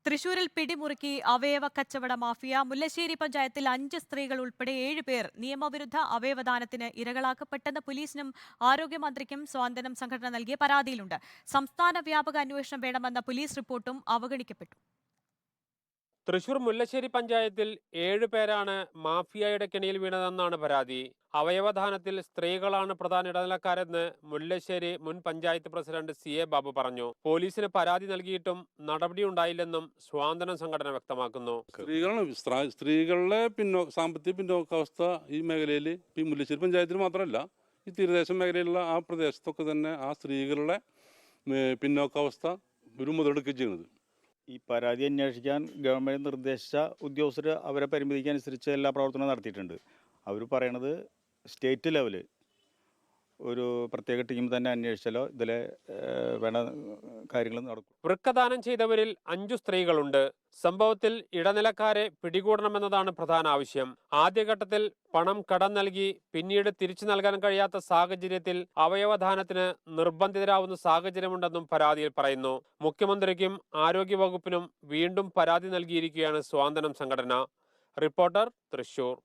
തൃശൂരിൽ പിടിമുറുക്കി അവയവ കച്ചവട മാഫിയ. മുല്ലശ്ശേരി പഞ്ചായത്തിൽ 5 സ്ത്രീകൾ ഉൾപ്പെടെ 7 പേർ നിയമവിരുദ്ധ അവയവദാനത്തിന് ഇരകളാക്കപ്പെട്ടെന്ന് പോലീസിനും ആരോഗ്യമന്ത്രിക്കും സ്വാതന്ത്ര്യം സംഘടന നൽകിയ പരാതിയിലുണ്ട്. സംസ്ഥാന വ്യാപക അന്വേഷണം വേണമെന്ന പോലീസ് റിപ്പോർട്ടും അവഗണിക്കപ്പെട്ടു. തൃശൂർ മുല്ലശ്ശേരി പഞ്ചായത്തിൽ 7 പേരാണ് മാഫിയയുടെ കെണിയിൽ വീണതെന്നാണ് പരാതി. അവയവദാനത്തിൽ സ്ത്രീകളാണ് പ്രധാന ഇടനിലക്കാരെന്ന് മുല്ലശ്ശേരി മുൻ പഞ്ചായത്ത് പ്രസിഡന്റ് CA ബാബു പറഞ്ഞു. പോലീസിന് പരാതി നൽകിയിട്ടും നടപടിയുണ്ടായില്ലെന്നും സ്വാതന്ത്ര്യ സംഘടന വ്യക്തമാക്കുന്നു. സ്ത്രീകളുടെ സാമ്പത്തിക പിന്നോക്കാവസ്ഥ ഈ മേഖലയിൽ ഈ മുല്ലശ്ശേരി പഞ്ചായത്തിൽ മാത്രമല്ല, ഈ തീരദേശ മേഖലയിലുള്ള ആ പ്രദേശത്തൊക്കെ തന്നെ ആ സ്ത്രീകളുടെ പിന്നോക്കാവസ്ഥ ഒരു മുതലെടുക്കുകയും ചെയ്യുന്നത്. ഈ പരാതി അന്വേഷിക്കാൻ ഗവൺമെൻറ് നിർദ്ദേശിച്ച ഉദ്യോഗസ്ഥർ അവരെ പരിമിതിക്ക് അനുസരിച്ച് എല്ലാ പ്രവർത്തനവും നടത്തിയിട്ടുണ്ട്. അവർ പറയണത് സ്റ്റേറ്റ് ലെവല് ഒരു പ്രത്യേക ടീം തന്നെ അന്വേഷിച്ചാലോ ഇതിലെ വേണ്ട കാര്യങ്ങൾ നടക്കും. വൃക്കദാനം ചെയ്തവരിൽ 5 സ്ത്രീകളുണ്ട്. സംഭവത്തിൽ ഇടനിലക്കാരെ പിടികൂടണമെന്നതാണ് പ്രധാന ആവശ്യം. ആദ്യഘട്ടത്തിൽ പണം കടം നൽകി പിന്നീട് തിരിച്ചു നൽകാൻ കഴിയാത്ത സാഹചര്യത്തിൽ അവയവദാനത്തിന് നിർബന്ധിതരാവുന്ന സാഹചര്യമുണ്ടെന്നും പരാതിയിൽ പറയുന്നു. മുഖ്യമന്ത്രിക്കും ആരോഗ്യവകുപ്പിനും വീണ്ടും പരാതി നൽകിയിരിക്കുകയാണ് സ്വാതന്ത്ര്യം സംഘടന. റിപ്പോർട്ടർ, തൃശൂർ.